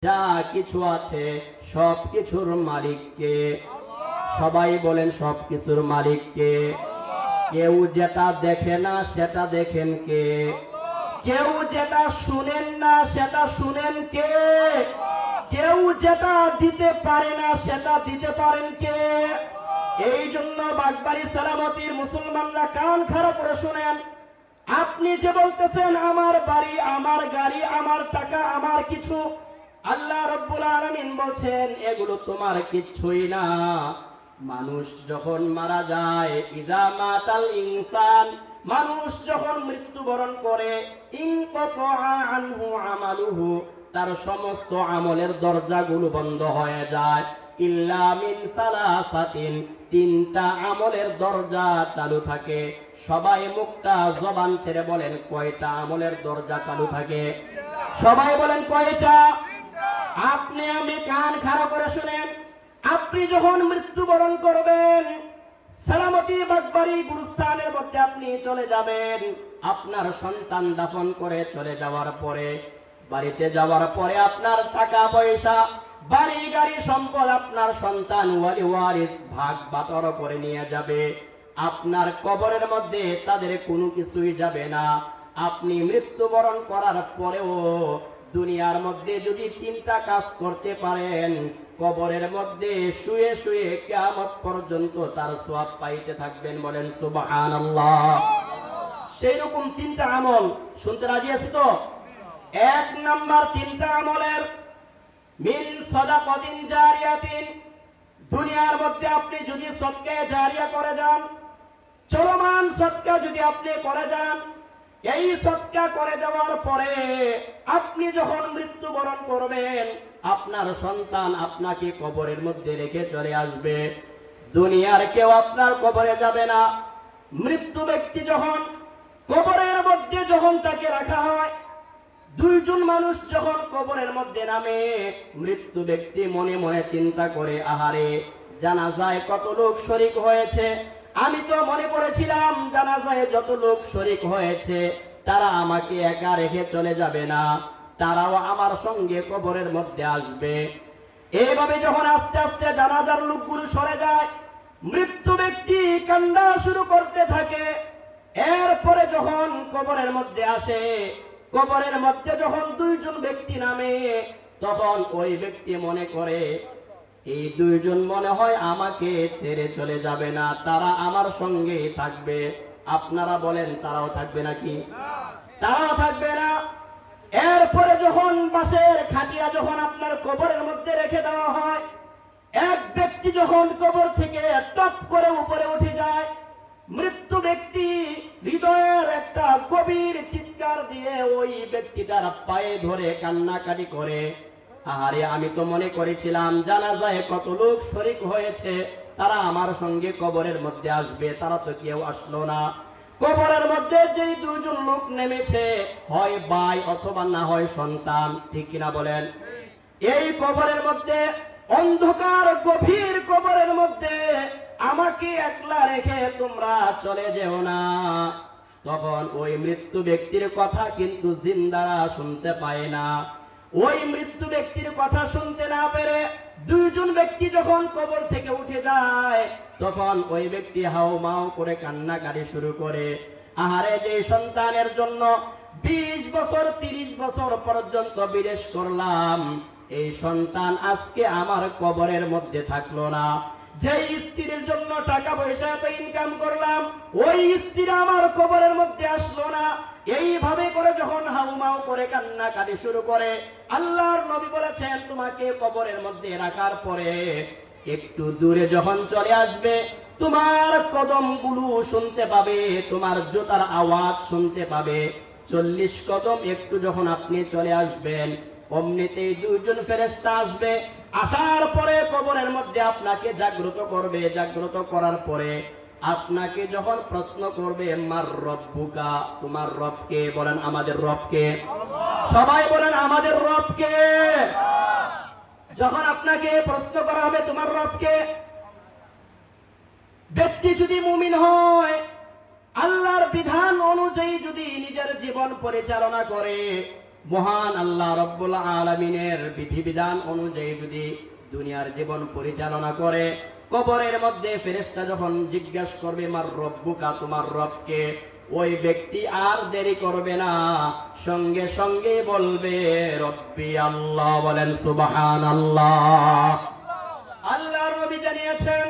যা কিছু আছে সব কিছুর মালিক কে? সবাই বলেন সব কিছুর মালিক কে? কেউ যেটা দেখে না সেটা দেখেন কে? কেউ যেটা শুনেন না সেটা শুনেন কে? কেউ যেটা দিতে পারে না সেটা দিতে পারেন কে? এই জন্য বাগবাড়ি সালামতির মুসলমানরা কান খাড়া করে শুনেন। আপনি যে বলতেছেন আমার বাড়ি, আমার গাড়ি, আমার টাকা, আমার কিছু, আল্লাহ রাব্বুল আলামিন বলছেন এগুলো তোমার কিচ্ছুই না। মানুষ যখন মারা যায়, ইযা মাতাল ইনসান, মানুষ যখন মৃত্যুবরণ করে, ইনকাতা আনহু আমালুহু, তার সমস্ত আমলের দরজাগুলো বন্ধ হয়ে যায়। ইল্লা মিন সালাসাতিন, তিনটা আমলের দরজা চালু থাকে। সবাই মুখটা জবান ছেড়ে বলেন কয়টা আমলের দরজা চালু থাকে? সবাই বলেন কয়টা? আপনি আমি কান খাড়া করে শুনেন। আপনি যখন মৃত্যুবরণ করবেন, সালামতি বাগবাড়ি গুরুস্থানের মধ্যে আপনি চলে যাবেন। আপনার সন্তান দাফন করে চলে যাওয়ার পরে, বাড়িতে যাওয়ার পরে আপনার টাকা পয়সা, বাড়ি গাড়ি সম্পদ আপনার সন্তান ওয়ালি ওয়ারিস ভাগ বাতর করে নিয়ে যাবে। আপনার কবরের মধ্যে তাদের কোনো কিছুই যাবে না। আপনি মৃত্যুবরণ করার পরেও দুনিয়ার মধ্যে যদি তিনটা কাজ করতে পারেন, কবরের মধ্যে শুয়ে শুয়ে কিয়ামত পর্যন্ত তার সওয়াব পাইতে থাকবেন। বলেন সুবহানাল্লাহ। সেই রকম তিনটা আমল শুনতে রাজি আছি তো? এক নাম্বার তিনটা আমলের, মিন সাদাকাতিন জারিয়াতিন, দুনিয়ার মধ্যে আপনি যদি সদকা জারিয়া করে যান, চলমান সদকা যদি আপনি করে যান, এই সদকা করে যাওয়ার পরে আপনি যখন মৃত্যুবরণ করবেন, আপনার সন্তান আপনাকে কবরের মধ্যে রেখে চলে আসবে। দুনিয়ার কেউ আপনার কবরে যাবে না। মৃত্যু ব্যক্তি যখন কবরের মধ্যে যখন তাকে রাখা হয়, দুইজন মানুষ যখন কবরের মধ্যে নামে, মৃত্যু ব্যক্তি মনে মনে চিন্তা করে, আহারে জানাজায় কত লোক শরীক হয়েছে, আমি তো মনে করেছিলাম জানাজায় যত লোক শরীক হয়েছে তারা আমাকে একা রেখে চলে যাবে না, তারাও আমার সঙ্গে কবরের মধ্যে আসবে। এইভাবে যখন আস্তে আস্তে জানাজার লোকগুলো সরে যায়, মৃত্যু ব্যক্তি কান্না শুরু করতে থাকে। এরপরে যখন কবরের মধ্যে আসে, কবরের মধ্যে যখন দুইজন ব্যক্তি নামে, তখন ওই ব্যক্তি মনে করে এই দুইজন মনে হয় আমাকে ছেড়ে চলে যাবে না, তারা আমার সঙ্গে থাকবে। আপনারা বলেন তারাও থাকবে নাকি? তারাও থাকবে না। এরপরে যখন বাঁশের খাটিয়া যখন আপনার কবরের মধ্যে রেখে দেওয়া হয়, এক ব্যক্তি যখন কবর থেকে টপ করে উপরে উঠে যায়, মৃত্যু ব্যক্তি হৃদয়ের একটা গভীর চিৎকার দিয়ে ওই ব্যক্তিটার পায়ে ধরে কান্নাকাটি করে, আরে আমি তো মনে করেছিলাম জানাজায় কত লোক শরীক হয়েছে তারা আমার সঙ্গে কবরের মধ্যে আসবে, তারা তো কেউ আসলো না। কবরের মধ্যে যেই দুজন লোক নেমেছে, হয় ভাই অথবা না হয় সন্তান, ঠিক কিনা বলেন? এই কবরের মধ্যে, অন্ধকার গভীর কবরের মধ্যে আমাকে একলা রেখে তোমরা চলে যেও না। তখন ওই মৃত্যু ব্যক্তির কথা কিন্তু জিন্দারা শুনতে পায় না। ওই মৃত্যু ব্যক্তির কথা শুনতে না পেরে দুইজন ব্যক্তি যখন কবর থেকে উঠে যায়, তখন ওই ব্যক্তি হাও মাও করে কান্নাকাটি শুরু করে, আহারে যে সন্তানের জন্য 20 বছর 30 বছর পর্যন্ত বিদেশ করলাম, এই সন্তান আজকে আমার কবরের মধ্যে থাকলো না। যে স্ত্রীর জন্য টাকা পয়সা এত ইনকাম করলাম, ওই স্ত্রী আমার কবরের মধ্যে আসলো না। এইভাবে করে যখন হাউমাউ করে কান্নাকাটি শুরু করে, আল্লাহর নবী বলেছেন তোমাকে কবরের মধ্যে রাখার পরে একটু দূরে যখন চলে আসবে, তোমার কদমগুলো শুনতে পাবে, তোমার জুতার আওয়াজ শুনতে পাবে। 40 কদম একটু যখন আপনি চলে আসবেন, অমনিতেই দুইজন ফেরেশতা আসবে। আসার পরে কবরের মধ্যে আপনাকে জাগ্রত করবে। জাগ্রত করার পরে আপনাকে যখন প্রশ্ন করবে মার রব্বুকা, তোমার রবকে? বলেন আমাদের রবকে। সবাই বলেন আমাদের রবকে। যখন আপনাকে প্রশ্ন করা হবে তোমার রবকে, ব্যক্তি যদি মুমিন হয়, আল্লাহর বিধান অনুযায়ী যদি নিজের জীবন পরিচালনা করে, মহান আল্লাহ রব্বুল আলামিনের বিধিবিধান অনুযায়ী যদি দুনিয়ার জীবন পরিচালনা করে, কবরের মধ্যে ফেরেশতা যখন জিজ্ঞাসা করবে মার রব্বুকা, তোমার রবকে, ওই ব্যক্তি আর দেরি করবে না, সঙ্গে সঙ্গে বলবে রব্বি আল্লাহ। বলেন সুবহানাল্লাহ। আল্লাহর নবী জানিয়েছেন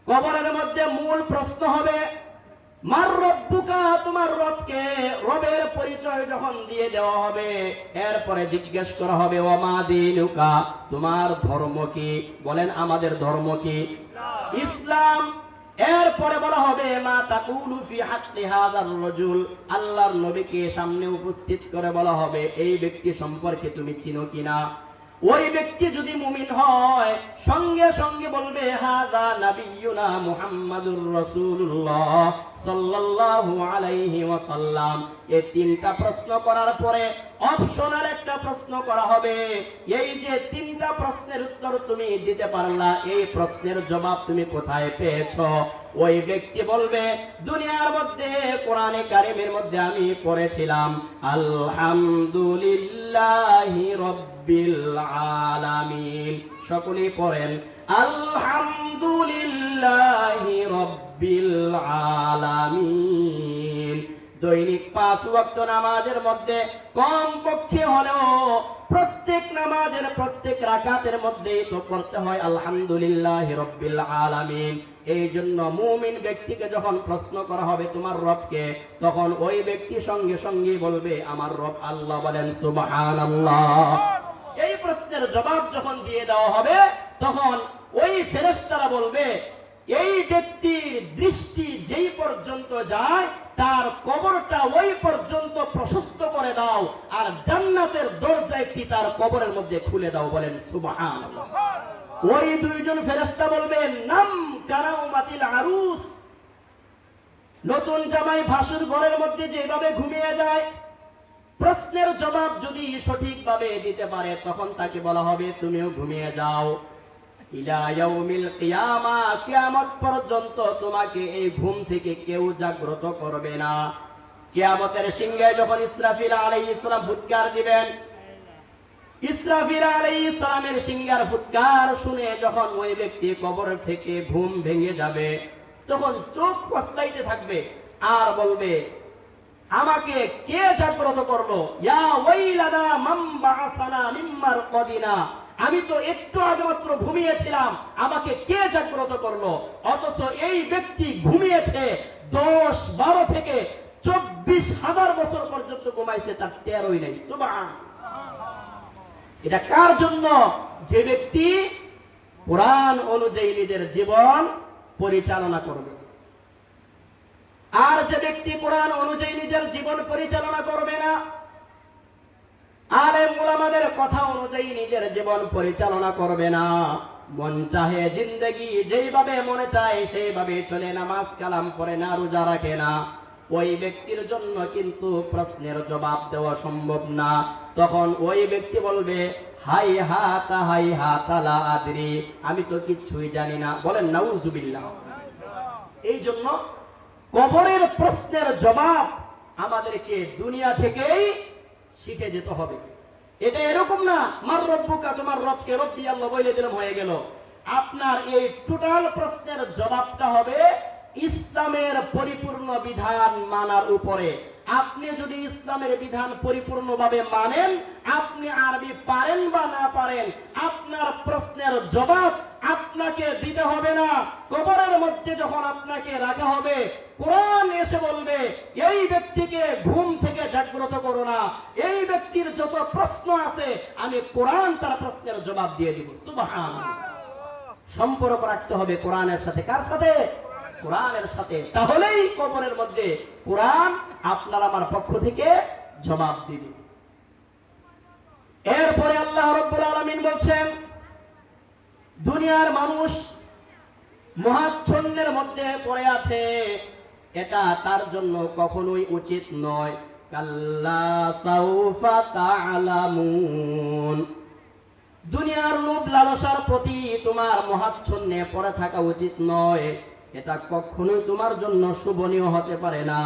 কবরের মধ্যে মূল প্রশ্ন হবে মার রব্বুকা, তোমার রবকে। রবের পরিচয় যখন দিয়ে দেওয়া হবে, এরপরে জিজ্ঞেস করা হবে ওমা দীনুকা, তোমার ধর্ম কি? বলেন আমাদের ধর্ম কি? ইসলাম। এরপরে বলা হবে মা তাকুলু ফি হাক্কি হাযার রাজুল, আল্লাহর নবীকে সামনে উপস্থিত করে বলা হবে এই ব্যক্তি সম্পর্কে তুমি চিনো কিনা। ওই ব্যক্তি যদি মুমিন হয়, সঙ্গে সঙ্গে বলবে হাযা নাবিয়ুনা মুহাম্মাদুর রাসূলুল্লাহ সাল্লাল্লাহু আলাইহি ওয়াসাল্লাম। এই তিনটা প্রশ্ন করার পরে অপশনাল একটা প্রশ্ন করা হবে। এই যে তিনটা প্রশ্নের উত্তর তুমি দিতে পারলা, এই প্রশ্নের জবাব তুমি কোথায় পেয়েছো? ওই ব্যক্তি বলবে দুনিয়ার মধ্যে কোরআনে কারিমের মধ্যে আমি পড়েছিলাম আলহামদুলিল্লাহি রাব্বিল আলামিন। সকলেই পড়েন আলহামদুলিল্লাহি রাব্বিল আলামিন। দৈনিক 5 ওয়াক্ত নামাজের মধ্যে কম পক্ষে হলেও প্রত্যেক নামাজের প্রত্যেক রাকাতের মধ্যে তো করতে হয় আলহামদুলিল্লাহি রাব্বিল আলামিন। এই জন্য মুমিন ব্যক্তিকে যখন প্রশ্ন করা হবে তোমার রবকে, তখন ওই ব্যক্তি সঙ্গে সঙ্গে বলবে আমার রব আল্লাহ। বলেন সুবহানাল্লাহ। এই প্রশ্নের জবাব যখন দিয়ে দেওয়া হবে, তখন ওই ফেরেশতারা বলবে এই ব্যক্তির দৃষ্টি যেই পর্যন্ত যায়, তার কবরটা ওই পর্যন্ত প্রশস্ত করে দাও, আর জান্নাতের দরজা একটি তার কবরের মধ্যে খুলে দাও। বলেন সুবহানাল্লাহ। ওই দুইজন ফেরেশতা বলবেন নাম কারাউমাতিল আরুস, নতুন জামাই ভাসুর ঘরের মধ্যে যেভাবে ঘুমিয়ে যায়, প্রশ্নের জবাব যদি সঠিকভাবে দিতে পারে, তখন তাকে বলা হবে তুমিও ঘুমিয়ে যাও। ইলা ইয়াউমিল কিয়ামা, কিয়ামত পর্যন্ত তোমাকে এই ঘুম থেকে কেউ জাগ্রত করবে না। কিয়ামতের সিংহে যখন ইসরাফিল আলাইহিস সালাম ফুৎকার দিবেন, ইসরাফিল আলাইহিস সালামের সিংহার ফুৎকার শুনে যখন ওই ব্যক্তি কবর থেকে ঘুম ভেঙে যাবে, তখন চোখ কসলাইতে থাকবে আর বলবে আমাকে কে জাগ্রত করলো? ইয়া ওয়াইলানা মান বাআসানা মিন মারকাদিনা, আমি তো একটু আগে মাত্র ঘুমিয়েছিলাম, আমাকে কে জাগ্রত করলো? অথচ এই ব্যক্তি ঘুমিয়েছে 10, 12 থেকে 24,000 বছর পর্যন্ত ঘুমাইছে, তার টেরই নাই। সুবহানাল্লাহ। এটা কার জন্য? যে ব্যক্তি কোরআন অনুযায়ী নিজের জীবন পরিচালনা করবে। আর যে ব্যক্তি কোরআন অনুযায়ী নিজের জীবন পরিচালনা করবে না, আলেম উলামাদের কথা অনুযায়ী নিজের জীবন পরিচালনা করবে না, মন চাহে জিন্দেগি যেইভাবে মনে চায় সেইভাবে চলে, নামাজ কালাম পড়ে না, রোজা রাখে না, ওই ব্যক্তির জন্য কিন্তু প্রশ্নের জবাব দেওয়া সম্ভব না। তখন ওই ব্যক্তি বলবে হাই হাতা লা আদরি, আমি তো কিচ্ছুই জানি না। বলেন নাউজুবিল্লাহ। এই জন্য কবরের প্রশ্নের জবাব আমাদেরকে দুনিয়া থেকেই শিখে যেতে হবে। এটা এরকম না মার রব্বুকা, তোমার রবকে রব্বি আল্লাহ বলে দিলাম হয়ে গেল। আপনার এই টোটাল প্রশ্নের জবাবটা হবে ইসলামের পরিপূর্ণ বিধান মানার উপরে। আপনি যদি ইসলামের বিধান পরিপূর্ণভাবে মানেন, আপনি আরবি পারেন বা না পারেন, আপনার প্রশ্নের জবাব আপনাকে দিতে হবে না। কবরের মধ্যে যখন আপনাকে রাখা হবে, কোরআন এসে বলবে এই ব্যক্তিকে ঘুম থেকে জাগ্রত করো না, এই ব্যক্তির যত প্রশ্ন আছে আমি কোরআন তার প্রশ্নের জবাব দিয়ে দিব। সুবহানাল্লাহ। সম্পর্ক রাখতে হবে কোরআনের সাথে। কার সাথে? কোরআনের সাথে। তাহলেই কবরের মধ্যে কোরআন আপনার আমার পক্ষ থেকে জবাব দিবে। এরপরে আল্লাহ রাব্বুল আলামিন বলছেন দুনিয়ার মানুষ মহাচ্ছন্নের মধ্যে পড়ে আছে, এটা তার জন্য কখনোই উচিত নয়। কাল্লা সাউফা তা'লামুন, দুনিয়ার লোভ লালসার প্রতি তোমার মহাচ্ছন্নে পড়ে থাকা উচিত নয়। এটা কখনোই তোমার জন্য শোভনীয় হতে পারে না।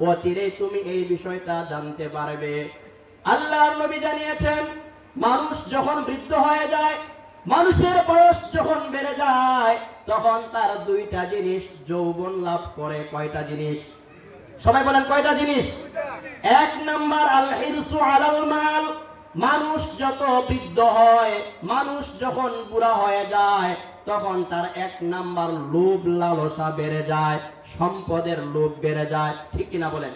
অচিরেই তুমি এই বিষয়টা জানতে পারবে। আল্লাহর নবী জানিয়েছেন, মানুষ যখন বৃদ্ধ হয়ে যায়, মানুষের বয়স যখন বেড়ে যায়, তখন তার দুইটা জিনিস যৌবন লাভ করে। কয়টা জিনিস? সবাই বলেন কয়টা জিনিস? এক নাম্বার আল হিরসু আলাল মাল। মানুষ যত বৃদ্ধ হয়, মানুষ যখন বুড়া হয়ে যায়, তখন তার এক নাম্বার লোভ লালসা বেড়ে যায়, সম্পদের লোভ বেড়ে যায়। ঠিক কিনা বলেন?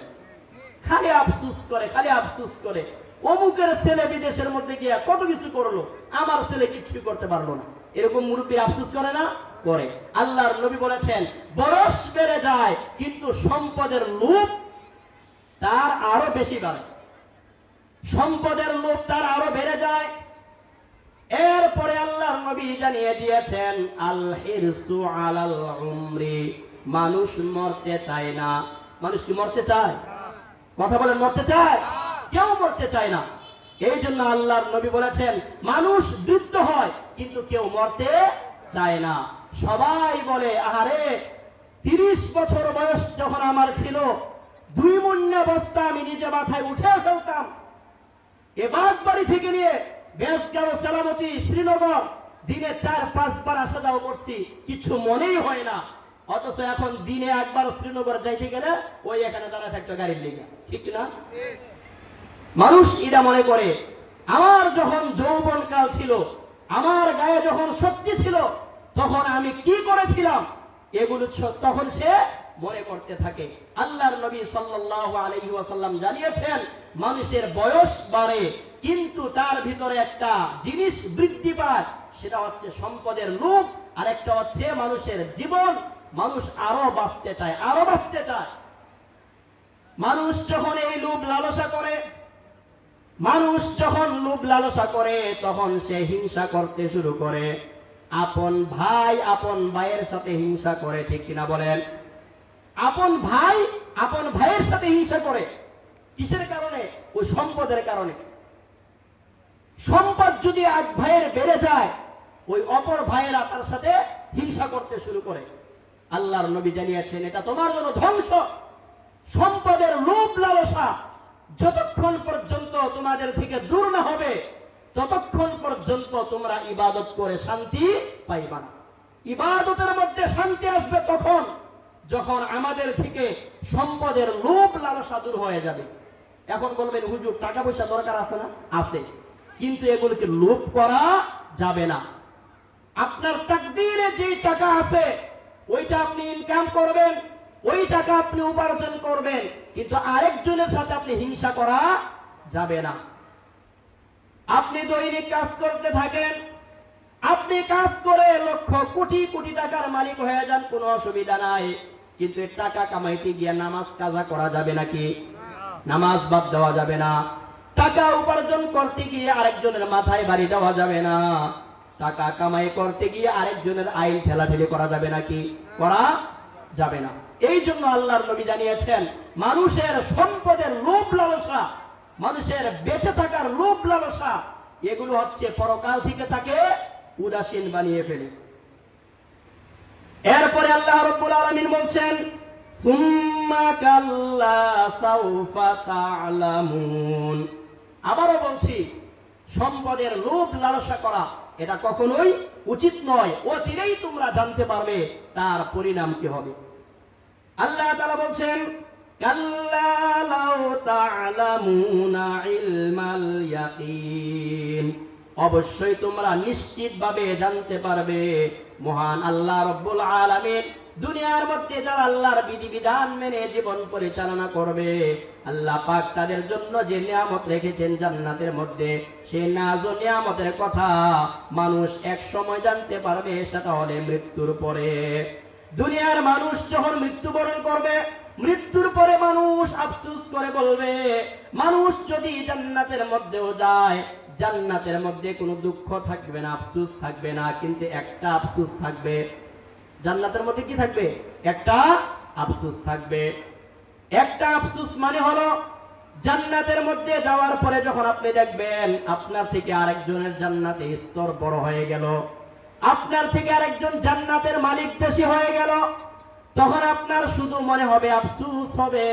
খালি আফসুস করে, খালি আফসুস করে, অমুকের ছেলে বিদেশের মধ্যে গিয়ে কত কিছু করলো, আমার ছেলে কিছুই করতে পারলো না। এরকম মুরব্বী আফসুস করে না? করে। আল্লাহর নবী বলেছেন, বয়স বেড়ে যায় কিন্তু সম্পদের লোভ তার আরো বেশি বাড়ে, সম্পদের লোভ তার আরো বেড়ে যায়। এরপরে আল্লাহর নবী জানিয়ে দিয়েছেন, আল হিরসু আলাল উমরি। মানুষ মরতে চায় না। মানুষ কি মরতে চায়? কথা বলেন, মরতে চায়? কেউ মরতে চায় না। এই জন্য আল্লাহর নবী বলেছেন, মানুষ বৃদ্ধ হয় কিন্তু কেউ মরতে চায় না। সবাই বলে, আহারে 30 বছর বয়স যখন আমার ছিল, 2 মুন্না বস্তা আমি নিজে মাথায় উঠে ফেলতাম। এবার বাড়ি থেকে নিয়ে বেসগাঁও, সালামতি, শ্রীনগর দিনে 4-5 বার আসা যাওয়া করছি, কিছু মনেই হয় না। অথচ এখন দিনে একবার শ্রীনগর যাইতে গেলে ওই এখানে দাঁড়া থাকতো গাড়ির লেগে। ঠিক না? মানুষ এটা মনে করে, আমার যখন যৌবন কাল ছিল, আমার গায়ে যখন শক্তি ছিল, তখন আমি কি করেছিলাম, এগুলো তখন সে মনে করতে থাকে। আল্লাহর নবী সাল্লাল্লাহু আলাইহি ওয়াসাল্লাম জানিয়েছেন, মানুষের বয়স বাড়ে কিন্তু তার ভিতরে একটা জিনিস বৃদ্ধি পায়, সেটা হচ্ছে সম্পদের লোভ, আর একটা হচ্ছে মানুষের জীবন। মানুষ আরো বাঁচতে চায়, আরো বাঁচতে চায়। মানুষ যখন এই লোভ লালসা করে, মানুষ যখন লোভ লালসা করে, তখন সে হিংসা করতে শুরু করে। আপন ভাইয়ের সাথে হিংসা করে। ঠিক কিনা বলেন? আপন ভাইয়ের সাথে হিংসা করে। কিসের কারণে? ওই সম্পদের কারণে। সম্পদ যদি এক ভাইয়ের বেড়ে যায়, ওই অপর ভাইয়েরা তার সাথে হিংসা করতে শুরু করে। আল্লাহর নবী জানিয়েছেন, এটা তোমার জন্য ধ্বংস। সম্পদের লোভ লালসা যতক্ষণ পর্যন্ত তোমাদের থেকে দূর না হবে, ততক্ষণ পর্যন্ত তোমরা ইবাদত করে শান্তি পাইবা না। ইবাদতের মধ্যে শান্তি আসবে তখন যখন আমাদের থেকে সম্পদের লোভ লালসা দূর হয়ে যাবে। এখন বলবেন, হুজুর টাকা পয়সা দরকার আছে না? আছে, কিন্তু এগুলোকে লোভ করা যাবে না। আপনার তাকদীরে যে টাকা আছে, ওইটা আপনি ইনকাম করবেন, ওই টাকা আপনি উপার্জন করবেন, কিন্তু আরেকজনের সাথে আপনি হিংসা করা যাবে না। আপনি দৈনিক কাজ করতে থাকেন, আপনি কাজ করে লক্ষ কোটি কোটি টাকার মালিক হয়ে যান, কোনো অসুবিধা নাই। কিন্তু টাকা কামাইতে গিয়ে নামাজ কাজা করা যাবে নাকি? নামাজ বাদ দেওয়া যাবে না। টাকা উপার্জন করতে গিয়ে আরেকজনের মাথায় বাড়ি দেওয়া যাবে না। টাকা কামাই করতে গিয়ে আরেকজনের আইল ঠেলাঠেলি করা যাবে নাকি? করা যাবে না। এই জন্য আল্লাহর নবী জানিয়েছেন, মানুষের সম্পদের লোভ লালসা, মানুষের বেঁচে থাকার লোভ লালসা, এগুলো হচ্ছে পরকাল থেকে তাকে উদাসীন বানিয়ে ফেলে। এরপরে আল্লাহ রাব্বুল আলামিন বলছেন, সুম্মা কাল্লা সাউফা তা'লামুন। আবারও বলছি, সম্পদের লোভ লালসা করা এটা কখনোই উচিত নয়। অচিরেই তোমরা জানতে পারবে তার পরিণাম কি হবে। আল্লাহ তাআলা বলছেন, কাল্লা লাউ তা'লামুনা ইলমাল ইয়াকিন। অবশ্যই তোমরা নিশ্চিতভাবে জানতে পারবে, মহান আল্লাহ রাব্বুল আলামিন দুনিয়ার মধ্যে যারা আল্লাহর বিধিবিধান মেনে জীবন পরিচালনা করবে, আল্লাহ পাক তাদের জন্য যে নিয়ামত রেখেছেন জান্নাতের মধ্যে, সেই নাজ ও নিয়ামতের কথা মানুষ এক সময় জানতে পারবে, সেটা হলে মৃত্যুর পরে। দুনিয়ার মানুষ যখন মৃত্যুবরণ করবে, মৃত্যুর পরে মানুষ আফসোস করে বলবে, মানুষ যদি জান্নাতের মধ্যেও যায়, জান্নাতের মধ্যে কোনো দুঃখ থাকবে না, আফসোস থাকবে না, কিন্তু একটা আফসোস থাকবে। জান্নাতের মধ্যে কি থাকবে? একটা আফসোস থাকবে। একটা আফসোস মানে হলো, জান্নাতের মধ্যে যাওয়ার পরে যখন আপনি দেখবেন আপনার থেকে আরেকজনের জান্নাতে স্তর বড় হয়ে গেল, আপনার থেকে আরেকজন জান্নাতের মালিক বেশি হয়ে গেল, তখন আপনার শুধু মনে হবে, আফসোস হবে,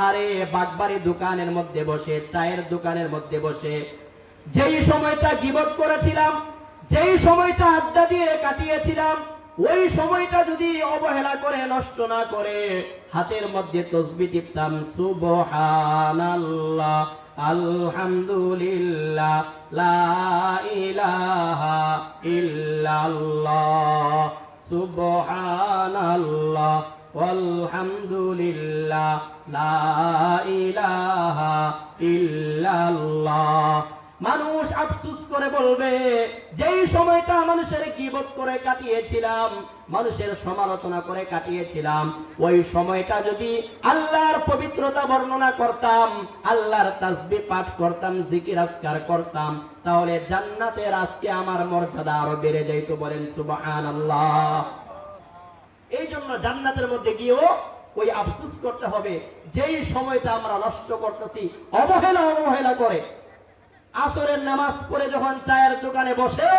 আরে বাগবাড়ি দোকানের মধ্যে বসে, চায়ের দোকানের মধ্যে বসে যেই সময়টা গীবত করেছিলাম, যেই সময়টা আড্ডা দিয়ে কাটিয়েছিলাম, ওই সময়টা যদি অবহেলা করে নষ্ট না করে হাতের মধ্যে তসবিহ টিপতাম, সুবহানাল্লাহ, আলহামদুলিল্লাহ, লা ইলাহা ইল্লাল্লাহ, সুবহানাল্লাহ, আলহামদুলিল্লাহ, লা ইলাহা ইল্লাল্লাহ। মানুষ আফসোস করে বলবে, যেই সময়টা মানুষের গীবত করে কাটিয়েছিলাম, মানুষের সমালোচনা করে কাটিয়েছিলাম, ওই সময়টা যদি আল্লাহর পবিত্রতা বর্ণনা করতাম, আল্লাহর তাসবিহ পাঠ করতাম, জিকির আজকার করতাম, তাহলে জান্নাতের আজকে আমার মর্যাদা আরো বেড়ে যাইত। বলেন সুবহানাল্লাহ। এই জন্য জান্নাতের মধ্যে গিয়েও ওই আফসোস করতে হবে, যেই সময়টা আমরা নষ্ট করতেছি অবহেলা করে। আসরের নামাজ পড়ে যখন চায়ের দোকানে বসে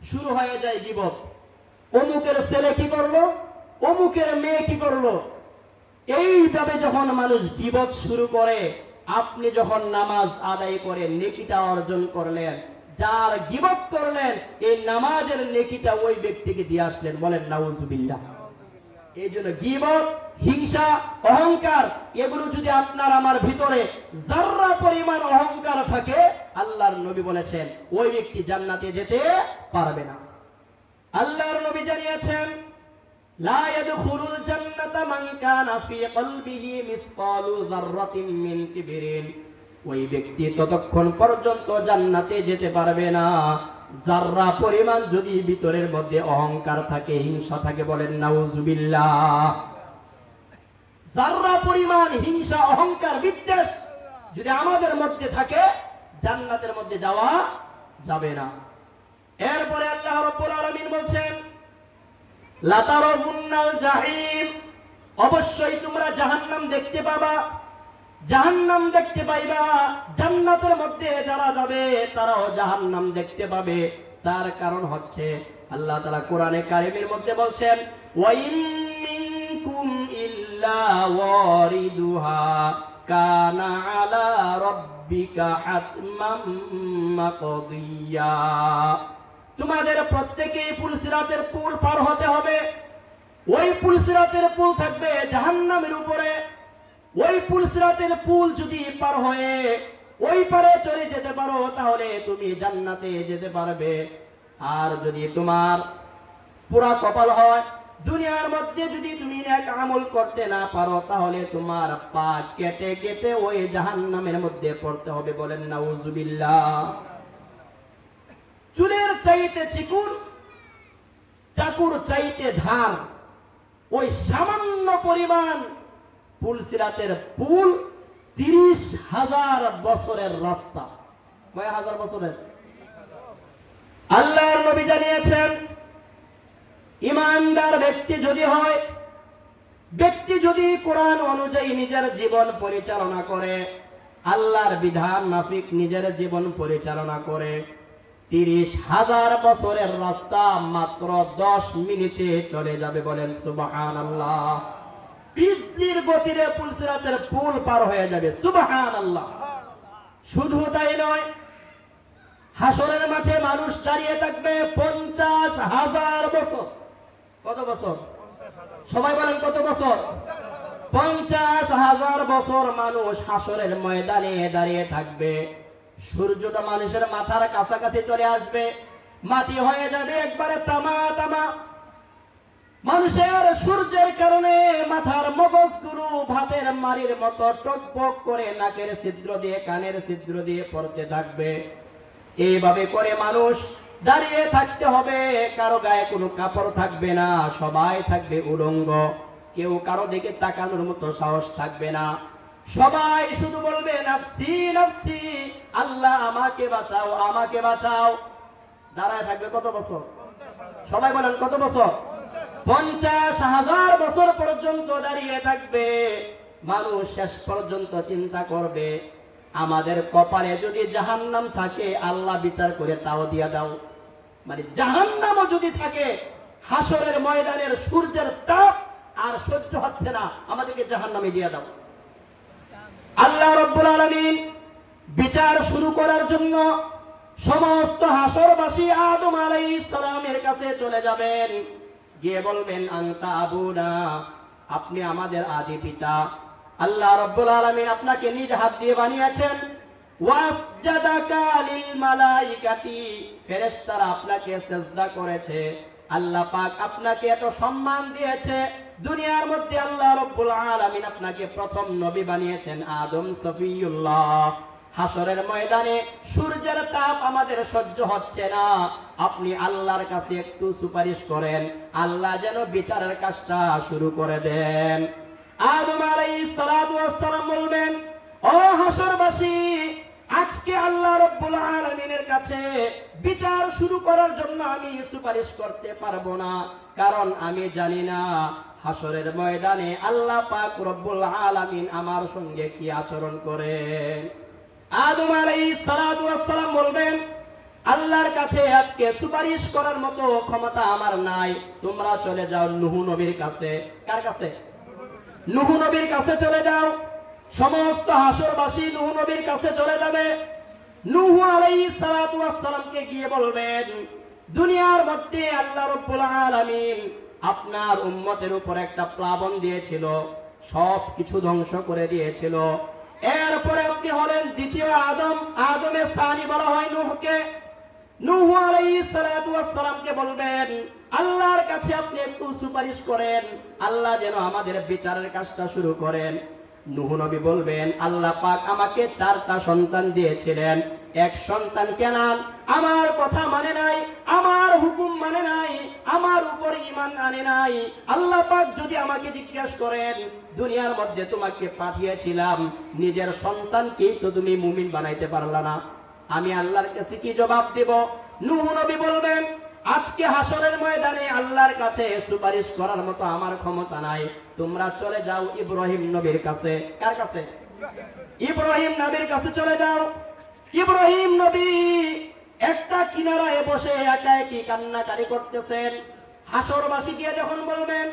শুরু হয়ে যায় গীবত, অমুকের ছেলে কি করলো, অমুকের মেয়ে কি করলো। এইভাবে যখন মানুষ গীবত শুরু করে, আপনি যখন নামাজ আদায় করে নেকিটা অর্জন করলেন, যার গীবত করলেন এই নামাজের নেকিটা ওই ব্যক্তিকে দিয়ে আসলেন। বলেন নাউজুবিল্লাহ। এই জন্য গীবত, হিংসা, অহংকার, এগুলো যদি আপনার আমার ভিতরে যাররা পরিমাণ অহংকার থাকে, আল্লাহর নবী বলেছেন ওই ব্যক্তি জান্নাতে যেতে পারবে না। আল্লাহর নবী জানিয়েছেন, লা ইয়াদখুলুল জান্নাতা মান কানা ফি কলবিহি মিসকালু যাররাতিন মিন কিবরিন। ওই ব্যক্তি ততক্ষণ পর্যন্ত জান্নাতে যেতে পারবে না যাররা পরিমাণ যদি ভিতরের মধ্যে অহংকার থাকে, হিংসা থাকে। বলেন নাউজুবিল্লাহ। যাররা পরিমাণ হিংসা, অহংকার, বিদ্বেষ যদি আমাদের মধ্যে থাকে, জান্নাতের মধ্যে যাওয়া যাবে না। এরপরে আল্লাহ রাব্বুল আলামিন বলছেন, লাতারাবুন্নাল জাহিম, অবশ্যই তোমরা জাহান্নাম দেখতে পাবা, জাহান্নাম দেখতে পাইবা। জান্নাতের মধ্যে যারা যাবে তারাও জাহান্নাম দেখতে পাবে। তার কারণ হচ্ছে আল্লাহ তাআলা কোরআনে কারীমের মধ্যে বলছেন, ওয়া ইন মিনকুম ইল্লা ওয়ারিদুহা কানা আলা রাব্বিকা হাতমান মাকদিয়া। তোমাদের প্রত্যেকেই পুলসিরাতের পুল পার হতে হবে। ওই পুলসিরাতের পুল থাকবে জাহান্নামের উপরে। ওই পুলসিরাতের পুল যদি পার হয়ে ওই পারে চলে যেতে পারো, তাহলে তুমি জান্নাতে যেতে পারবে। আর যদি তোমার পুরা কপাল হয়, দুনিয়ার মধ্যে যদি তুমি নেক আমল করতে না পারো, তাহলে তোমার পা কেটে কেটে ওই জাহান্নামের মধ্যে পড়তে হবে। বলেন নাউজুবিল্লাহ। চুলের চাইতে চিকুন, চাকুর চাইতে ধার, ওই সামান্য পরিমাণ পুলসিরাতের পুল 30,000 বছরের রাস্তা। কয় হাজার বছরের? আল্লাহর নবী জানিয়েছেন, ইমানদার ব্যক্তি যদি হয়, ব্যক্তি যদি কোরআন অনুযায়ী নিজের জীবন পরিচালনা করে, আল্লাহর বিধান মাফিক নিজের জীবন পরিচালনা করে, 30,000 বছরের রাস্তা মাত্র 10 মিনিটে চলে যাবে। বলেন সুবহানাল্লাহ। বিজলির গতিতে পুলসিরাতের পুল পার হয়ে যাবে। সুবহানাল্লাহ। শুধু তাই নয়, হাসরের মাঠে মানুষ দাঁড়িয়ে থাকবে 50,000 বছর। কত বছর? সবাই বলেন কত বছর? 50,000 বছর মানুষ হাসরের ময়দানে দাঁড়িয়ে থাকবে। সূর্যটা মানুষের মাথার কাছাকাছি চলে আসবে, মাটি হয়ে যাবে একবারে তামা তামা। মানুষের সূর্যের কারণে মাথার মগজগুলো ভাতের মাড়ির মতো টকবক করে নাকের ছিদ্র দিয়ে, কানের ছিদ্র দিয়ে পড়তে থাকবে। এইভাবে করে মানুষ দাঁড়িয়ে থাকতে হবে। কারো গায়ে কোনো কাপড় থাকবে না, সবাই থাকবে উলঙ্গ। কেউ কারো দিকে তাকানোর মতো সাহস থাকবে না। সবাই শুধু বলবে নাফসি নাফসি, আল্লাহ আমাকে বাঁচাও, আমাকে বাঁচাও। দাঁড়ায় থাকবে কত বছর? সবাই বলেন কত বছর? 50,000 বছর পর্যন্ত দাঁড়িয়ে থাকবে মানুষ। শেষ পর্যন্ত চিন্তা করবে, আমাদের কপালে যদি জাহান্নাম থাকে, আল্লাহ বিচার করে তাও দিয়া দাও। মানে জাহান্নামও যদি থাকে, হাসরের ময়দানের সূর্যের তাপ আর সহ্য হচ্ছে না, আমাদেরকে জাহান্নামে দিয়ে দাও। আল্লাহ রাব্বুল আলামিন বিচার শুরু করার জন্য সমস্ত হাসরবাসী আদম আলাইহিস সালামের কাছে চলে যাবেন, গিয়ে বলবেন আনতা আবুনা, আপনি আমাদের আদি পিতা। আল্লাহ রাব্বুল আলামিন আপনাকে নিজ হাত দিয়ে বানিয়েছেন। ওয়াসজাদাকা লিল মালাইকাতি, ফেরেশতারা আপনাকে সিজদা করেছে। আল্লাহ পাক আপনাকে এত সম্মান দিয়েছে। দুনিয়ার মধ্যে আল্লাহ রাব্বুল আলামিন আপনাকে প্রথম নবী বানিয়েছেন, আদম সফিউল্লাহ। হাসরের ময়দানে সূর্যের তাপ আমাদের সহ্য হচ্ছে না, আপনি আল্লাহর কাছে একটু সুপারিশ করেন, আল্লাহ যেন বিচারের কাজটা শুরু করে দেন। আদম আলাইহিস সালাতু ওয়াস সালাম বলবেন, ও হাসরবাসী, আজকে আল্লাহ রাব্বুল আলামিনের কাছে বিচার শুরু করার জন্য আমি সুপারিশ করতে পারবো না, কারণ আমি জানি না হাসরের ময়দানে আল্লাহ পাক রব্বুল আলামিন আমার সঙ্গে কি আচরণ করেন। আদম আলাইহিস সালাতু ওয়াস সালাম বলবেন, আল্লাহর কাছে আজকে সুপারিশ করার মতো ক্ষমতা আমার নাই, তোমরা চলে যাও নূহ নবীর কাছে। কার কাছে? নূহ নবীর কাছে চলে যাও। সমস্ত হাসরবাসী নূহ নবীর কাছে চলে যাবে। নূহ আলাইহিস সালাতু ওয়াস সালামকে গিয়ে বলবেন, দুনিয়ার মধ্যে আল্লাহ রাব্বুল আলামিন আপনার উম্মতের উপর একটা প্লাবন দিয়েছিল, সব কিছু ধ্বংস করে দিয়েছিল। এরপরে আপনি হলেন দ্বিতীয় আদম, আদমের সানি বলা হয় নূহকে। নূহ আলাইহিস সালাতু ওয়াস সালামকে বলবেন, আল্লাহর কাছে আপনি একটু সুপারিশ করেন, আল্লাহ যেন আমাদের বিচারের কাজটা শুরু করেন। নূহ নবী বলবেন, আল্লাহ পাক আমাকে 4টা সন্তান দিয়েছিলেন, এক সন্তান কেনান আমার কথা মানে নাই, আমার হুকুম মানে নাই, আমার উপর ঈমান আনে নাই। আল্লাহ পাক যদি আমাকে জিজ্ঞাসা করেন, দুনিয়ার মধ্যে তোমাকে পাঠিয়েছিলাম, নিজের সন্তানকেই তো তুমি মুমিন বানাইতে পারলা না, আমি আল্লাহর কাছে কি জবাব দেব? নূহ নবী বলবেন, আজকে হাসরের ময়দানে আল্লাহর কাছে সুপারিশ করার মতো আমার ক্ষমতা নাই, তোমরা চলে যাও ইব্রাহিম নবীর কাছে। কার কাছে? ইব্রাহিম নবীর কাছে চলে যাও। ইব্রাহিম নবী একটা কিনারায় বসে একা একই কান্নাকারি করতেছেন। হাসরবাসী গিয়ে যখন বলবেন,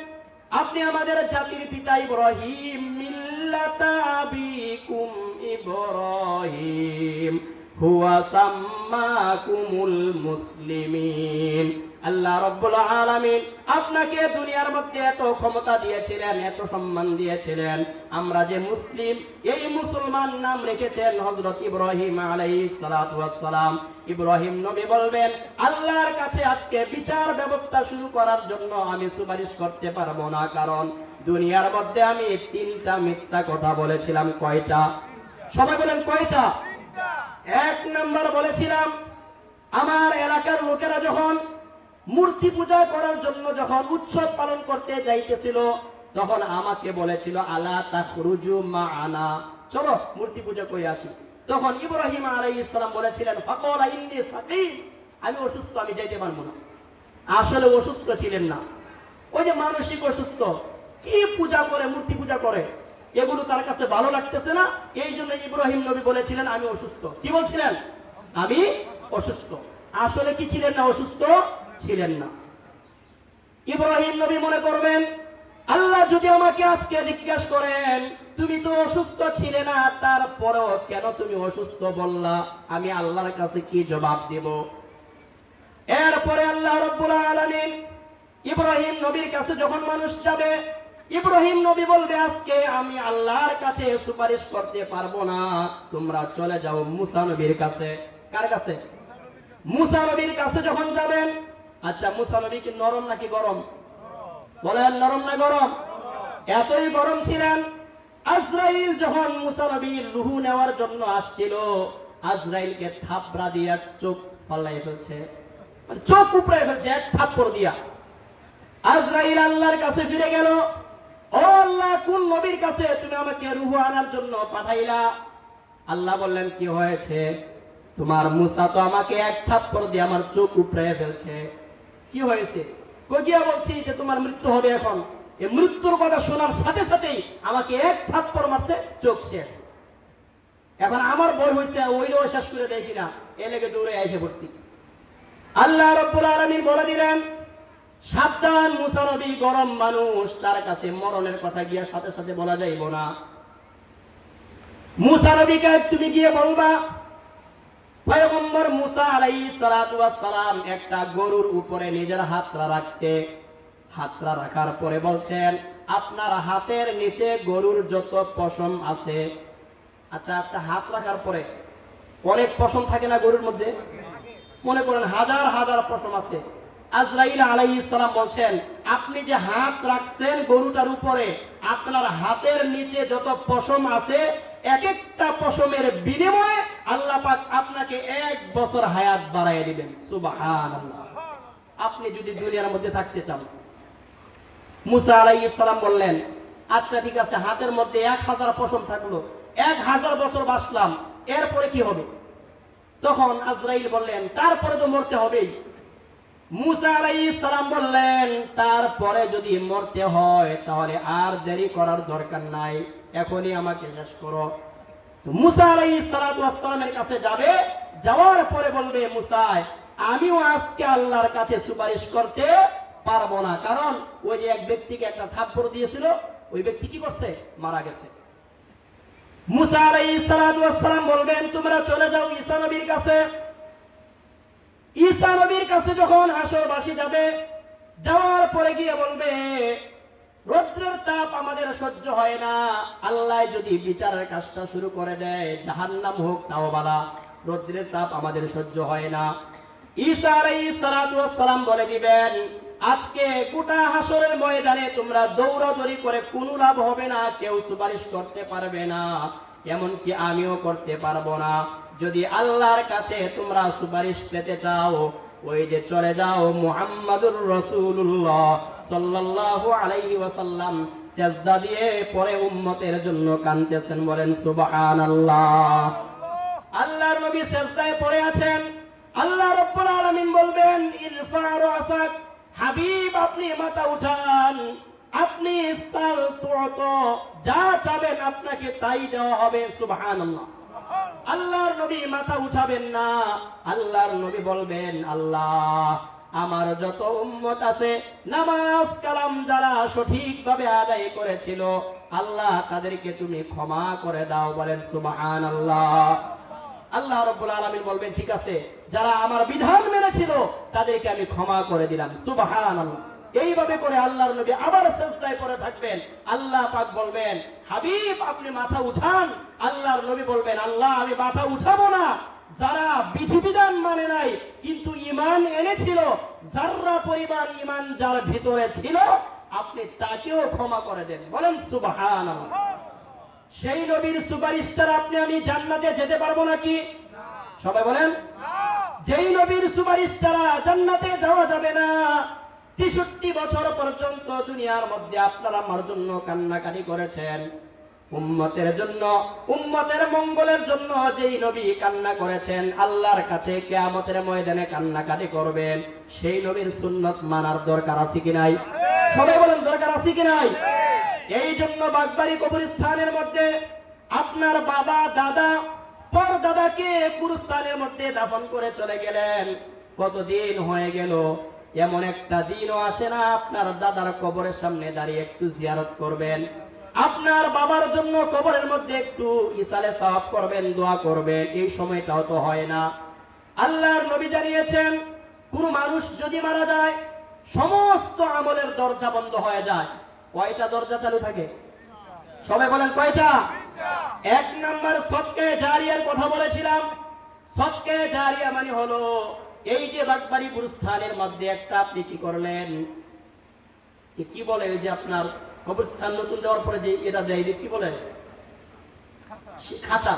আপনি আমাদের জাতির পিতা ইব্রাহিম, মিল্লাতা আবিকুম ইব্রাহিম হুয়া সাম্মাকুমুল মুসলিমিন, আল্লাহ রাব্বুল আলামিন আপনাকে দুনিয়ার মধ্যে এত ক্ষমতা দিয়েছিলেন, এত সম্মান দিয়েছিলেন, আমরা যে মুসলিম, এই মুসলমান নাম রেখেছেন হযরত ইব্রাহিম আলাইহিস সালাতু ওয়াস সালাম। ইব্রাহিম নবী বলবেন, আল্লাহর কাছে আজকে বিচার ব্যবস্থা শুরু করার জন্য আমি সুপারিশ করতে পারবো না, কারণ দুনিয়ার মধ্যে আমি 3টা মিথ্যা কথা বলেছিলাম। কয়টা? সবাই বলেন কয়টা? 1 নাম্বার বলেছিলাম, আমার এলাকার লোকেরা যখন মূর্তি পূজা করার জন্য যখন উৎসব পালন করতে যাইতেছিল, তখন আমাকে বলেছিল, আলা তাখরুজু মাআনা, চলো মূর্তি পূজা করে আসি। তখন ইব্রাহিম আলাইহিস সালাম বলেছিলেন, ফাকালা ইন্নী সাকিম, আমি অসুস্থ, আমি যাইতে পারবো না। আসলে অসুস্থ ছিলেন না, ওই যে মানসিক অসুস্থ, কি পূজা করে, মূর্তি পূজা করে, এগুলো তার কাছে ভালো লাগতেছে না, এই জন্য ইব্রাহিম নবী বলেছিলেন আমি অসুস্থ। কি বলছিলেন? আমি অসুস্থ। আসলে কি ছিলেন না? অসুস্থ ছিলেন না। ইব্রাহিম নবী মনে করবেন, আল্লাহ যদি আমাকে আজকে জিজ্ঞাসা করেন, তুমি তো অসুস্থ ছিলে না, তারপরেও কেন তুমি অসুস্থ বললা, আমি আল্লাহর কাছে কি জবাব দেব? এরপরে আল্লাহ রাব্বুল আলামিন ইব্রাহিম নবীর কাছে যখন মানুষ যাবে, ইব্রাহিম নবী বলবে, আজকে আমি আল্লাহর কাছে সুপারিশ করতে পারবো না, তোমরা চলে যাও মুসা নবীর কাছে। কার কাছে? মুসা নবীর কাছে যখন যাবেন, আচ্ছা মুসা নবী কি নরম নাকি গরম? বলেন নরম না গরম? এতই গরম ছিলেন, আজরাইল যখন মুসা নবীর রূহ নেওয়ার জন্য আসছিল, আজরাইলকে থাপড়া দিয়া চোখ ফালাই ফেলছে, চোখ উপড়ে ফেলছে এক থাপ্পড় দিয়া। আজরাইল আল্লাহর কাছে ফিরে গেল, ও আল্লাহ, কোন নবীর কাছে তুমি আমাকে রূহ আনার জন্য পাঠাইলা? আল্লাহ বললেন, কি হয়েছে? তোমার মুসা তো আমাকে এক থাপ্পড় দিয়ে আমার চোখ উপড়ে ফেলছে। কি হয়েছে? কইয়া বলছি যে তোমার মৃত্যু হবে এখন। এই মৃত্যুর কথা শোনার সাথে সাথেই আমাকে এক থাপ্পড় মারছে, চোখ শেষ। এখন আমার বই হয়েছে, ওইটাও শেষ করে দেখি না, এ লেগে দৌড়ে এসে পড়ছি। আল্লাহ রাব্বুল আলামিন বলে দিলেন, সাবধান, মুসা নবী গরম মানুষ, তার কাছে মরণের কথা গিয়া সাথে সাথে বলা যাইব না। মুসা নবীকে তুমি গিয়ে বলবা, পয়গম্বর মুসা আলাইহিস সালাতু ওয়াস সালাম একটা গরুর উপরে নিজের হাতটা রাখার পরে বলছেন, আপনার হাতের নিচে গরুর যত পশম আছে। আচ্ছা, একটা হাত রাখার পরে অনেক পশম থাকে না গরুর মধ্যে? মনে করেন হাজার হাজার পশম আছে। আজরাইল আলাইহিস সালাম বলছেন, আপনি যে হাত রাখছেন গরুটার উপরে, আপনার হাতের নিচে যত পশম আছে, এক একটা পশমের বিনিময়ে আল্লাহ পাক আপনাকে 1 বছর হায়াত বাড়াইয়া দিবেন। সুবহানাল্লাহ। আপনি যদি দুনিয়ার মধ্যে থাকতে চান। মুসা আলাইহিস সালাম বললেন, আচ্ছা ঠিক আছে, হাতের মধ্যে 1000 পশম থাকলো, 1000 বছর বাঁচলাম, এরপরে কি হবে? তখন আজরাইল বললেন, তারপরে তো মরতে হবেই। মুসা আলাইহিস সালাম বললেন, তারপরে যদি মরতে হয় তাহলে আর দেরি করার দরকার নাই, এখনই আমাকে শেষ করো। তো মুসা আলাইহিস সালামের কাছে যাবে, যাওয়ার পরে বলবে, মুসা, আমিও আজকে আল্লাহর কাছে সুপারিশ করতে পারবো না, কারণ ওই যে এক ব্যক্তিকে একটা থাপ্পড় দিয়েছিল, ওই ব্যক্তি কি করছে? মারা গেছে। মুসা আলাইহিস সালাম বলবেন, তোমরা চলে যাও ঈসা নবীর কাছে। ঈসা নবীর কাছে যখন হাসরবাসী যাবে, যাওয়ার পরে গিয়ে বলবে, রৌদ্রের তাপ আমাদের সহ্য হয় না, আল্লাহ যদি বিচারের কাজটা শুরু করে দেয়, জাহান্নাম হোক তাও বালা, রৌদ্রের তাপ আমাদের সহ্য হয় না। ঈসা আলাইহিস সালাম বলে দিবেন, আজকে গোটা হাসরের ময়দানে তোমরা দৌড়াদৌড়ি করে কোনো লাভ হবে না, কেউ সুপারিশ করতে পারবে না, এমনকি আমিও করতে পারবো না। যদি আল্লাহর কাছে তোমরা সুপারিশ পেতে চাও, ওই যে চলে যাও, মুহাম্মাদুর রাসূলুল্লাহ সাল্লাল্লাহু আলাইহি ওয়াসাল্লাম সিজদা দিয়ে পরে উম্মতের জন্য কাঁদতেছেন, বলেন সুবহানাল্লাহ। আল্লাহর নবী সিজদায় পড়ে আছেন, আল্লাহ রাব্বুল আলামিন বলবেন, ইরফা রাসাক, হাবিব আপনি মাথা উঠান, আপনি সাল তুতো, যা চাবেন আপনাকে তাই দেওয়া হবে। সুবহানাল্লাহ। আল্লাহর নবী মাথা উঠাবেন না, আল্লাহর নবী বলবেন, আল্লাহ আমার যত উম্মত আছে, নামাজ কালাম যারা সঠিকভাবে আদায় করেছিল, আল্লাহ তাদেরকে তুমি ক্ষমা করে দাও, বলেন সুবহানাল্লাহ। আল্লাহ রাব্বুল আলামিন বলবেন, ঠিক আছে, যারা আমার বিধান মেনেছিল তাদেরকে আমি ক্ষমা করে দিলাম। সুবহানাল্লাহ। এইভাবে করে আল্লাহর নবী আবার সিজদায় পড়ে থাকবেন। আল্লাহ পাক বলবেন, হাবিব আপনি মাথা উঠান। আল্লাহর নবী বলবেন, আল্লাহ আমি মাথা উঠাবো না, যারা বিধিবিধান মানে নাই কিন্তু ঈমান এনেছিল, যাররা পরিমাণ ঈমান যার ভিতরে ছিল, আপনি তাকেও ক্ষমা করে দেন, বলেন সুবহানাল্লাহ। সেই নবীর সুপারিশ ছাড়া আপনি আমি জান্নাতে যেতে পারবো নাকি? সবাই বলেন, যেই নবীর সুপারিশ ছাড়া জান্নাতে যাওয়া যাবে না। 63 বছর পর্যন্ত দুনিয়ার মধ্যে আপনারা আমার জন্য কান্নাকাটি করেছেন, উম্মতের জন্য, উম্মতের মঙ্গলের জন্য যেই নবী কান্না করেছেন, আল্লাহর কাছে কিয়ামতের ময়দানে কান্নাকাটি করবেন, সেই নবীর সুন্নাত মানার দরকার আছে কি নাই? সবাই বলেন, দরকার আছে কি নাই? এই জন্য বাগবাড়ি কবরস্থানের মধ্যে আপনার বাবা দাদা পর দাদাকে কুরস্থানের মধ্যে দাফন করে চলে গেলেন, কতদিন হয়ে গেল, এমন একটা দিনও আসে না আপনার দাদার কবরের সামনে দাঁড়িয়ে একটু জিয়ারত করবেন, আপনার বাবার জন্য কবরের মধ্যে একটু ইসালে সাওয়াব করবেন, দোয়া করবেন, এই সময়টাও তো হয় না। আল্লাহর নবী জানিয়েছেন, কোন মানুষ যদি মারা যায়, সমস্ত আমলের দরজা বন্ধ হয়ে যায়। কয়টা দরজা চালু থাকে? সবাই বলেন কয়টা? 1 নাম্বার সদকা জারিয়ার কথা বলেছিলাম। সদকা জারিয়া মানে হলো, এই যে বাগবাড়ি গুরুস্থানের মধ্যে একটা আপনি কি করলেন, কি বলে, ওই যে আপনার কবরস্থান নতুন দেওয়ার পরে যে এটা দেয়, কি বলে, খাঁচা,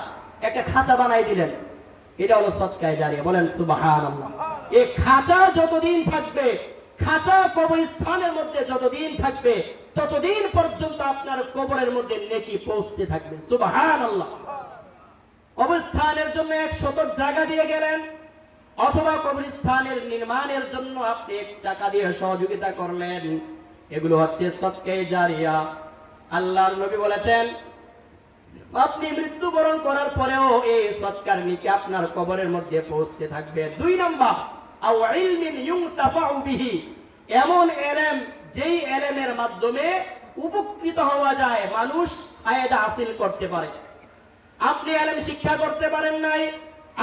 একটা খাঁচা বানাই দিলেন, এটা হলো সদকা জারিয়া, বলেন সুবহানাল্লাহ। এই খাঁচা যতদিন থাকবে, খাঁচা কবরস্থানের মধ্যে যতদিন থাকবে, ততদিন পর্যন্ত আপনার কবরের মধ্যে নেকি পৌঁছতে থাকবে। সুবহানাল্লাহ। কবরস্থানের জন্য 1 শতক জায়গা দিয়ে গেলেন, অথবা কবরস্থানের নির্মাণের জন্য আপনি 1 টাকা দিয়ে সহযোগিতা করলেন, এগুলো হচ্ছে সদকা জারিয়া। আল্লাহর নবী বলেছেন, আপনি মৃত্যুবরণ করার পরেও এই সদকার নেকি আপনার কবরের মধ্যে পৌঁছতে থাকবে। 2 নাম্বার, আও ইলমিন ইউনতাফাউ বিহি, এমন এলেম যেই এলেমের মাধ্যমে উপকৃত হওয়া যায়, মানুষ ফায়দা হাসিল করতে পারে। আপনি এলেম শিক্ষা করতে পারেন নাই,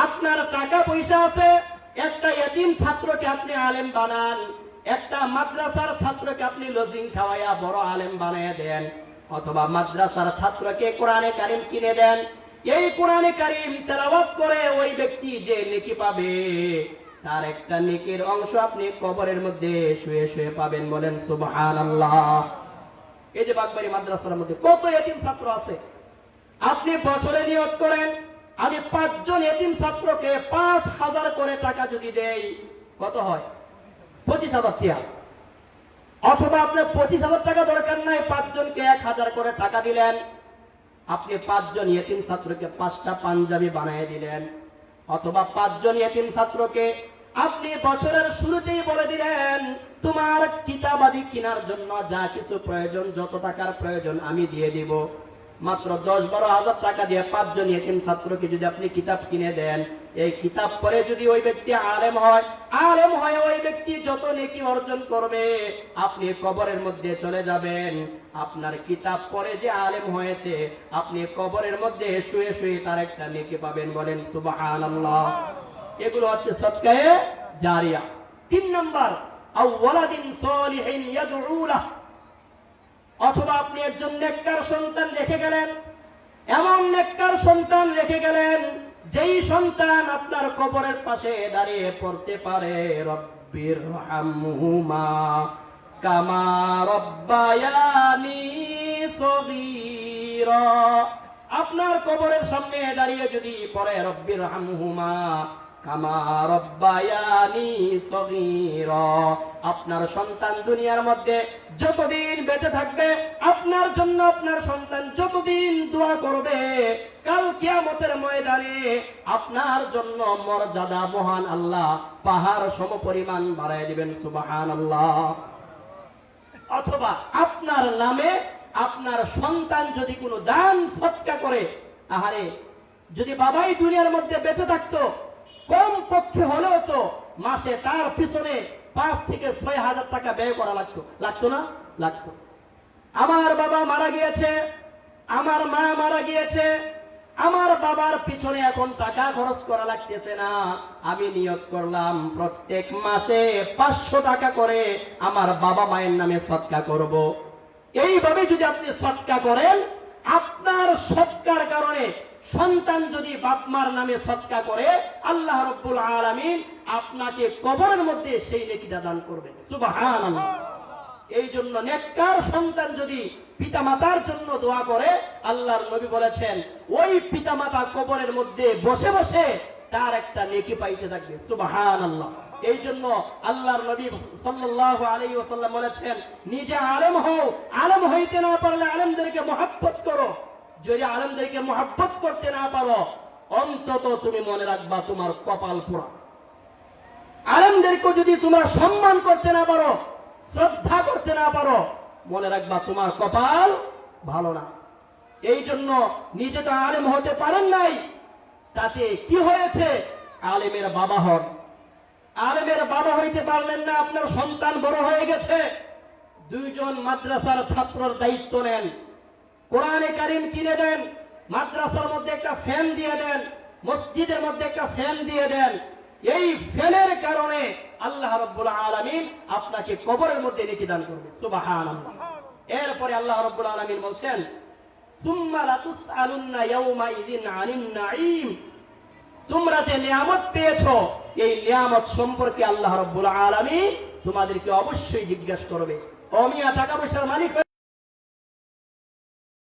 আপনার টাকা পয়সা আছে, একটা এতিম ছাত্রকে আপনি আলেম বানান, একটা মাদ্রাসার ছাত্রকে আপনি লজিং খাওয়াইয়া বড় আলেম বানিয়ে দেন, অথবা মাদ্রাসার ছাত্রকে কোরআনে কারিম কিনে দেন। এই কোরআনে কারিম তেলাওয়াত করে ওই ব্যক্তি যে নেকি পাবে, তার একটা নেকির অংশ আপনি কবরের মধ্যে শুয়ে শুয়ে পাবেন। বলেন সুবহানাল্লাহ। এই যে বাগবাড়ি মাদ্রাসার মধ্যে কত এতিম ছাত্র আছে, আপনি বছরে নিয়ত করেন আমি 5 জন এতিম ছাত্রকে 5,000 করে টাকা যদি দেই, কত হয়? 25,000 টাকা। অথবা আপনার 25,000 টাকা দরকার নাই, 5 জনকে 1,000 করে টাকা দিলেন, আপনি 5 জন এতিম ছাত্রকে 5টা পাঞ্জাবি বানিয়ে দিলেন। অথবা 5 জন এতিম ছাত্রকে আপনি বছরের শুরুতেই বলে দিলেন তোমার কিতাবাদি কেনার জন্য যা কিছু প্রয়োজন, যত টাকার প্রয়োজন আমি দিয়ে দিব। মাত্র 10-12 হাজার টাকা দিয়ে 5 জন এতিম ছাত্রকে যদি আপনি কিতাব কিনে দেন, এই কিতাব পড়ে যদি ওই ব্যক্তি আলেম হয় ওই ব্যক্তি যত নেকি অর্জন করবে, আপনি কবরের মধ্যে চলে যাবেন, আপনার কিতাব পড়ে যে আলেম হয়েছে আপনি কবরের মধ্যে শুয়ে শুয়ে তার একটা নেকি পাবেন। বলেন সুবহানাল্লাহ। এগুলো হচ্ছে সদকায়ে জারিয়া। 3 নম্বর, আও ওয়ালাদিন সালিহিন ইয়াদউ লাহ, অথবা আপনি একজন নেককার সন্তান রেখে গেলেন, এমন নেককার সন্তান রেখে গেলেন যেই সন্তান আপনার কবরের পাশে দাঁড়িয়ে পড়তে পারে রব্বির হামহুমা কামা রব্বায়ানি সগীরা। আপনার কবরের সামনে দাঁড়িয়ে যদি পড়ে রব্বির হামহুমা কামা রব্বায়ানি সগীরা, আপনার সন্তান দুনিয়ার মধ্যে যতদিন বেঁচে থাকবে আপনার জন্য আপনার সন্তান যতদিন দোয়া করবে, কাল কিয়ামতের ময়দানে আপনার জন্য মর্যাদা মহান আল্লাহ পাহাড় সমপরিমাণ বাড়ায় দিবেন। সুবহানাল্লাহ। অথবা আপনার নামে আপনার সন্তান যদি কোনো দান সদকা করে, আহারে যদি বাবাই দুনিয়ার মধ্যে বেঁচে থাকতো, কম পক্ষে হলেও তো মাসে তার পিছনে 5 থেকে 6 হাজার টাকা ব্যয় করা লাগতো না? লাগতো। আমার বাবা মারা গিয়েছে, আমার মা মারা গিয়েছে, আমার বাবার পিছনে এখন টাকা খরচ করা লাগতেছে না, আমি নিয়ত করলাম প্রত্যেক মাসে 500 টাকা করে আমার বাবা মায়ের নামে সদকা করব। এইভাবে যদি আপনি সদকা করেন, আপনার সদকার কারণে সন্তান যদি বাপমার নামে সদকা করে, আল্লাহ রাব্বুল আলামিন আপনাকে কবরের মধ্যে সেই নেকিটা দান করবেন। সুবহানাল্লাহ। এই জন্য নেককার সন্তান যদি পিতামাতার জন্য দোয়া করে, আল্লাহর নবী বলেছেন ওই পিতামাতা কবরের মধ্যে বসে বসে তার একটা নেকি পাইতে থাকবে। সুবহানাল্লাহ। এই জন্য আল্লাহর নবী সাল্লাল্লাহু আলাইহি ওয়াসাল্লাম বলেছেন নিজে আলেম হও, আলেম হইতে না পারলে আলেমদেরকে মহব্বত করো, যদি আলেমদেরকে মহব্বত করতে না পারো অন্তত তুমি মনে রাখবা তোমার কপাল পোড়া। আলেমদেরকে যদি তোমরা সম্মান করতে না পারো, শ্রদ্ধা করতে না পারো, মনে রাখবা তোমার কপাল ভালো না। এই জন্য নিজে তো আলেম হতে পারেন নাই, তাতে কি হয়েছে? আলেমের বাবা হন। আলেমের বাবা হইতে পারলেন না, আপনার সন্তান বড় হয়ে গেছে, 2 জন মাদ্রাসার ছাত্রর দায়িত্ব নেন, কোরআনে কারিম কিনে দেন, মাদ্রাসার মধ্যে একটা ফ্যান দিয়ে দেন, মসজিদের মধ্যে একটা ফ্যান দিয়ে দেন। এই ফ্যানের কারণে আল্লাহ রাব্বুল আলামিন আপনাকে কবরের মধ্যে নেকি দান করবে। সুবহানাল্লাহ। এরপরে আল্লাহ রাব্বুল আলামিন বলছেন সুম্মা লাতুসআলুন্না ইয়াওমাইযিন আনিন নাঈম, তোমরা যে নিয়ামত পেয়েছো এই নিয়ামত সম্পর্কে আল্লাহ রাব্বুল আলামিন তোমাদেরকে অবশ্যই জিজ্ঞাসা করবে। ও মিয়া, টাকা পয়সার মালিক